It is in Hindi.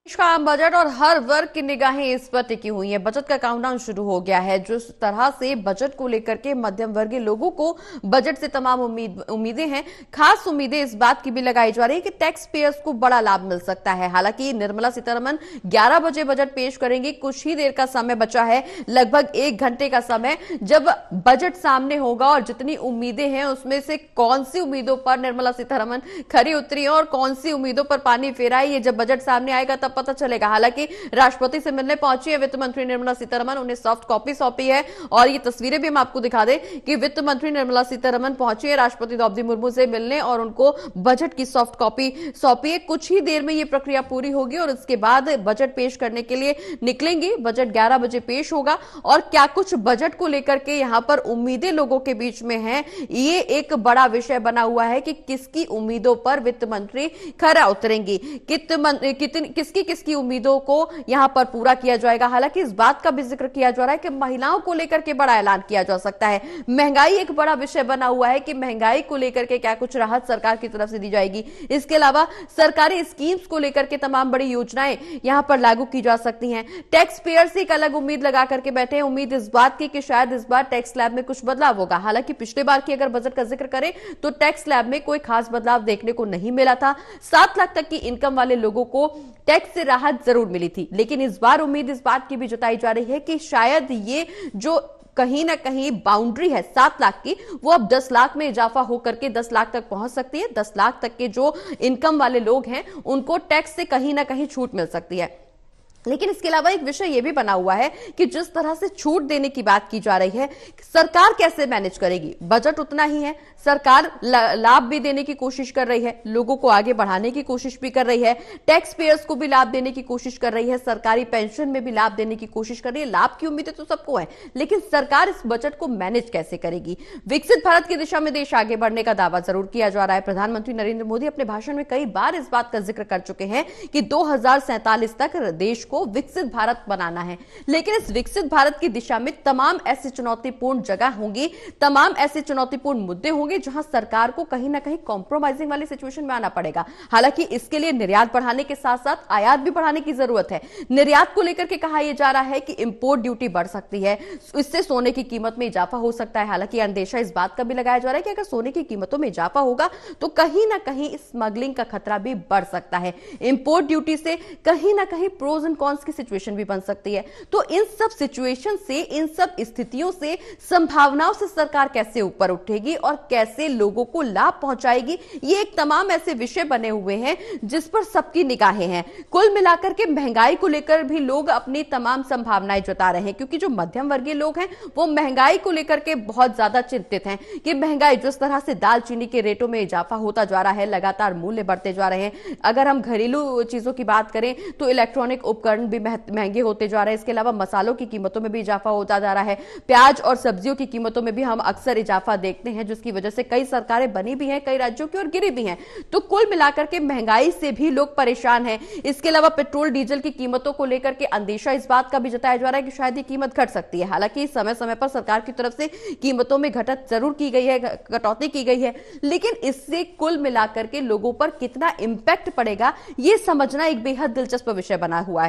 देश का आम बजट और हर वर्ग की निगाहें इस पर टिकी हुई हैं। बजट का काउंटडाउन शुरू हो गया है। जिस तरह से बजट को लेकर के मध्यम वर्गीय लोगों को बजट से तमाम उम्मीदें हैं, खास उम्मीदें इस बात की भी लगाई जा रही है कि टैक्स पेयर्स को बड़ा लाभ मिल सकता है। हालांकि निर्मला सीतारमण 11 बजे बजट पेश करेंगी। कुछ ही देर का समय बचा है, लगभग 1 घंटे का समय, जब बजट सामने होगा और जितनी उम्मीदें हैं उसमें से कौन सी उम्मीदों पर निर्मला सीतारमण खरी उतरी है और कौन सी उम्मीदों पर पानी फेरा है, ये जब बजट सामने आएगा तब पता चलेगा। हालांकि राष्ट्रपति से मिलने पहुंची है वित्त मंत्री निर्मला सीतारमण, उन्हें सॉफ्ट कॉपी सौंपी है और ये तस्वीरें भी हम आपको दिखा दें कि वित्त मंत्री निर्मला सीतारमण पहुंची है राष्ट्रपति द्रौपदी मुर्मू से मिलने और उनको बजट की सॉफ्ट कॉपी सौंपी है। कुछ ही देर में ये प्रक्रिया पूरी होगी और इसके बाद बजट पेश करने के लिए निकलेंगे। बजट 11 बजे पेश होगा और क्या कुछ बजट को लेकर के यहां पर उम्मीदें लोगों के बीच में हैं, ये एक बड़ा विषय बना हुआ है कि किसकी उम्मीदों पर वित्त मंत्री खरा उतरेंगी, किसकी उम्मीदों को यहां पर पूरा किया जाएगा। हालांकि इस बात का भी जिक्र किया जा रहा है कि महिलाओं को लेकर के बड़ा ऐलान किया जा सकता है। महंगाई एक बड़ा विषय बना हुआ है कि महंगाई को लेकर के क्या कुछ राहत सरकार की तरफ से दी जाएगी। इसके अलावा सरकारी स्कीम्स को लेकर के तमाम बड़ी योजनाएं यहां पर लागू की जा सकती हैं। टैक्स पेयर से एक अलग उम्मीद लगा करके बैठे हैं, उम्मीद इस बात की कि शायद इस बार टैक्स स्लैब में कुछ बदलाव होगा। हालांकि पिछले बार की अगर बजट का जिक्र करें तो टैक्स स्लैब में कोई खास बदलाव देखने को नहीं मिला था। 7 लाख तक की इनकम वाले लोगों को टैक्स से राहत जरूर मिली थी, लेकिन इस बार उम्मीद इस बात की भी जताई जा रही है कि शायद ये जो कहीं ना कहीं बाउंड्री है 7 लाख की, वो अब 10 लाख में इजाफा होकर के 10 लाख तक पहुंच सकती है। 10 लाख तक के जो इनकम वाले लोग हैं उनको टैक्स से कहीं ना कहीं छूट मिल सकती है। लेकिन इसके अलावा एक विषय यह भी बना हुआ है कि जिस तरह से छूट देने की बात की जा रही है, सरकार कैसे मैनेज करेगी। बजट उतना ही है, सरकार लाभ भी देने की कोशिश कर रही है, लोगों को आगे बढ़ाने की कोशिश भी कर रही है, टैक्स पेयर्स को भी लाभ देने की कोशिश कर रही है, सरकारी पेंशन में भी लाभ देने की कोशिश कर रही है। लाभ की उम्मीदें तो सबको है, लेकिन सरकार इस बजट को मैनेज कैसे करेगी। विकसित भारत की दिशा में देश आगे बढ़ने का दावा जरूर किया जा रहा है। प्रधानमंत्री नरेंद्र मोदी अपने भाषण में कई बार इस बात का जिक्र कर चुके हैं कि 2047 तक देश को विकसित भारत बनाना है। लेकिन इस विकसित भारत की दिशा में तमाम ऐसी चुनौतीपूर्ण जगह होंगी, तमाम ऐसे चुनौतीपूर्ण मुद्दे होंगे जहां सरकार को कहीं ना कहीं कॉम्प्रोमाइजिंग वाली सिचुएशन में आना पड़ेगा। हालांकि इसके लिए निर्यात बढ़ाने के साथ साथ आयात भी बढ़ाने की जरूरत है। निर्यात को लेकर के कहा यह जा रहा है कि इंपोर्ट ड्यूटी बढ़ सकती है, इससे सोने की कीमत में इजाफा हो सकता है। हालांकि अंदेशा इस बात का भी लगाया जा रहा है कि अगर सोने की कीमतों में इजाफा होगा तो कहीं ना कहीं स्मगलिंग का खतरा भी बढ़ सकता है। इंपोर्ट ड्यूटी से कहीं ना कहीं प्रोज एंड कॉन्स की सिचुएशन भी बन सकती है। तो इन सब सिचुएशन से, इन सब स्थितियों से, संभावनाओं से सरकार कैसे ऊपर उठेगी और कैसे लोगों को लाभ पहुंचाएगी, ये एक तमाम ऐसे विषय बने हुए हैं जिस पर सबकी निगाहें हैं। कुल मिलाकर के महंगाई को लेकर भी लोग अपनी तमाम संभावनाएं जता रहे हैं, क्योंकि जो मध्यम वर्गीय लोग हैं वो महंगाई को लेकर के बहुत ज्यादा चिंतित हैं कि महंगाई जिस तरह से दाल चीनी के रेटों में इजाफा होता जा रहा है, लगातार मूल्य बढ़ते जा रहे हैं। अगर हम घरेलू चीजों की बात करें तो इलेक्ट्रॉनिक उपकरण भी महंगे होते जा रहे हैं। इसके अलावा मसालों की कीमतों में भी इजाफा होता जा रहा है। प्याज और सब्जियों की कीमतों में भी हम अक्सर इजाफा देखते हैं, जिसकी वजह से कई सरकारें बनी भी हैं, कई राज्यों की और गिरी भी हैं। तो कुल मिलाकर के महंगाई से भी लोग परेशान हैं। इसके अलावा पेट्रोल डीजल की कीमतों को लेकर के अंदेशा इस बात का भी जताया जा रहा है कि शायद ये कीमत घट सकती है। हालांकि समय समय पर सरकार की तरफ से कीमतों में घटत जरूर की गई है, कटौती की गई है, लेकिन इससे कुल मिलाकर के लोगों पर कितना इंपैक्ट पड़ेगा ये समझना एक बेहद दिलचस्प विषय बना हुआ है।